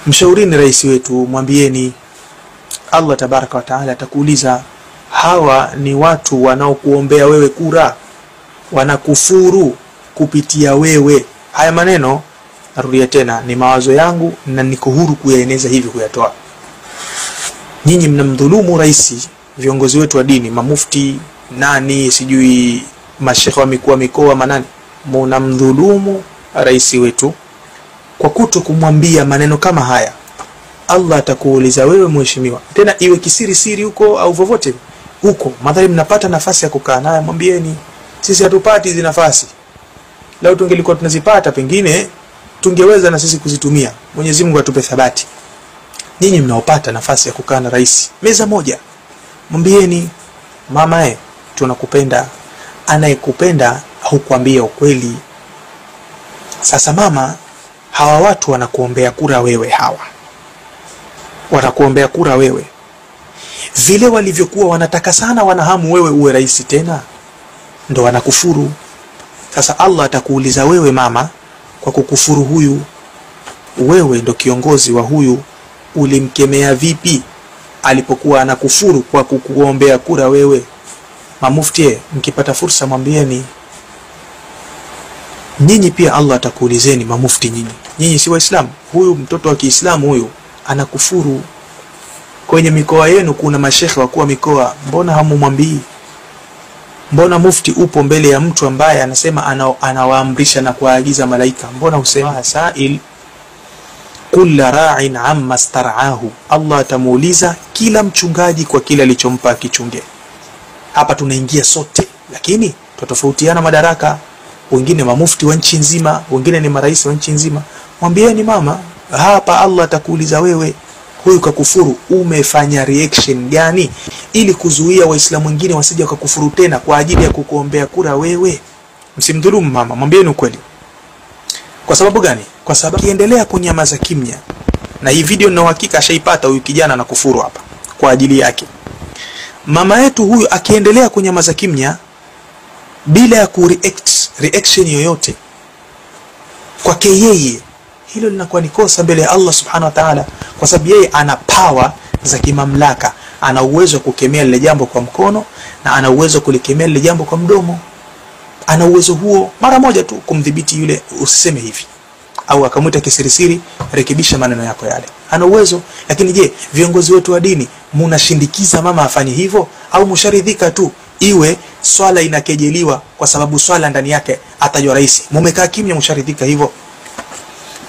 Mshaurini rais wetu, mwambieni Allah tabaraka wa taala atakuuliza, hawa ni watu wanaokuombea wewe kura, wanakufuru kupitia wewe. Haya maneno narudia tena, ni mawazo yangu na niko huru kuyaeneza hivi, kuyatoa. Nyinyi mnamdhulumu rais, viongozi wetu wa dini, mamufti, nani sijui mashekhe wa mikoa manani, mnamdhulumu rais wetu kwa kuto kumwambia maneno kama haya. Allah atakuuliza wewe mheshimiwa, tena iwe kisiri siri huko au vovote huko, madhali mnapata nafasi ya kukaa naye, mwambieni sisi hatupati hizo nafasi. Lao tungelikuwa tunazipata, pengine tungeweza na sisi kuzitumia. Mwenyezi Mungu atupe thabati. Nyinyi mnaopata nafasi ya kukaa na rais meza moja, mwambieni mama, tunakupenda. Anayekupenda hukuambia ukweli. Sasa mama, hawa watu wanakuombea kura wewe, hawa wanakuombea kura wewe, vile walivyokuwa wanataka sana, wanahamu wewe uwe rais tena, ndo wanakufuru. Sasa Allah atakuuliza wewe mama, kwa kukufuru huyu, wewe ndo kiongozi wa huyu, ulimkemea vipi alipokuwa anakufuru kwa kukuombea kura wewe? Mamufti, mkipata fursa mwambieni. Nyinyi pia Allah atakuulizeni mamufti, nyinyi si waislamu, huyu mtoto wa Kiislamu huyu anakufuru. Kwenye mikoa yenu kuna mashekhe wa kuwa mikoa, mbona hamumwambii? Mbona mufti upo mbele ya mtu ambaye anasema anawaamrisha na kuagiza malaika, mbona usema sail kulla ra'in amma star'ahu? Allah atamuuliza kila mchungaji kwa kila alichompa akichunge. Hapa tunaingia sote, lakini tutofautiana madaraka. Wengine mamufti wa nchi nzima, wengine ni marais wa nchi nzima. Mwambieni mama, hapa Allah atakuuliza wewe, huyu kakufuru, umefanya reaction gani ili kuzuia waislamu wengine wasije wakakufuru tena kwa ajili ya kukuombea kura wewe? Msimdhulumu mama, mwambieni ukweli. Kwa sababu gani? Kwa sababu kiendelea kunyamaza kimya, na hii video na uhakika ashaipata huyu kijana na kufuru hapa kwa ajili yake. Mama yetu huyu akiendelea kunyamaza kimya bila ya reaction yoyote kwake yeye, hilo linakuwa ni kosa mbele ya Allah subhanahu wa ta'ala, kwa sababu yeye ana power za kimamlaka. Ana uwezo kukemea lile jambo kwa mkono na ana uwezo kulikemea lile jambo kwa mdomo. Ana uwezo huo mara moja tu kumdhibiti yule, usiseme hivi, au akamwita kisirisiri, rekebisha maneno yako yale. Ana uwezo. Lakini je, viongozi wetu wa dini mnashindikiza mama afanye hivyo, au msharidhika tu iwe swala inakejeliwa kwa sababu swala ndani yake atajwa rais, mumekaa kimya, msharidhika hivyo?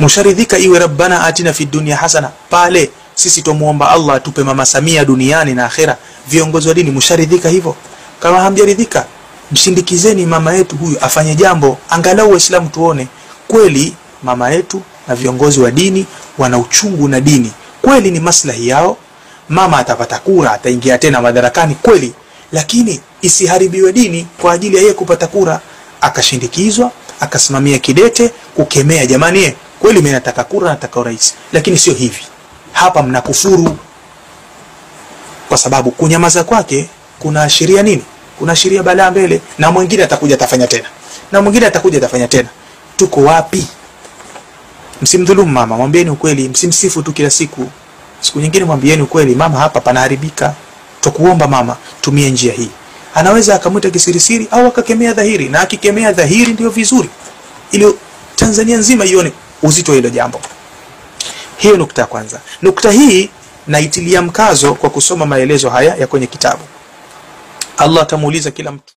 Msharidhika iwe rabbana atina fid dunya hasana, pale sisi tumuomba Allah atupe mama Samia duniani na akhera, viongozi wa dini msharidhika hivyo? Kama hamjaridhika, mshindikizeni mama yetu huyu afanye jambo, angalau waislamu tuone kweli mama yetu na viongozi wa dini wana uchungu na dini, kweli ni maslahi yao. Mama atapata kura, ataingia tena madarakani kweli, lakini isiharibiwe dini kwa ajili ya yeye kupata kura, akashindikizwa, akasimamia kidete kukemea, jamani kweli mimi nataka kura, nataka urais. Lakini sio hivi. Hapa mnakufuru, kwa sababu kunyamaza kwake kuna ashiria nini? Kuna ashiria balaa mbele, na mwingine atakuja atafanya tena, na mwingine atakuja atafanya tena. Tuko wapi? Msimdhulumu mama, mwambieni ukweli, msimsifu tu kila siku. Siku nyingine mwambieni ukweli, mama hapa panaharibika, tukuomba mama tumie njia hii. Anaweza akamwita kisirisiri au akakemea dhahiri, na akikemea dhahiri ndio vizuri, ili Tanzania nzima ione uzito hilo jambo. Hiyo nukta ya kwanza. Nukta hii naitilia mkazo kwa kusoma maelezo haya ya kwenye kitabu. Allah atamuuliza kila mtu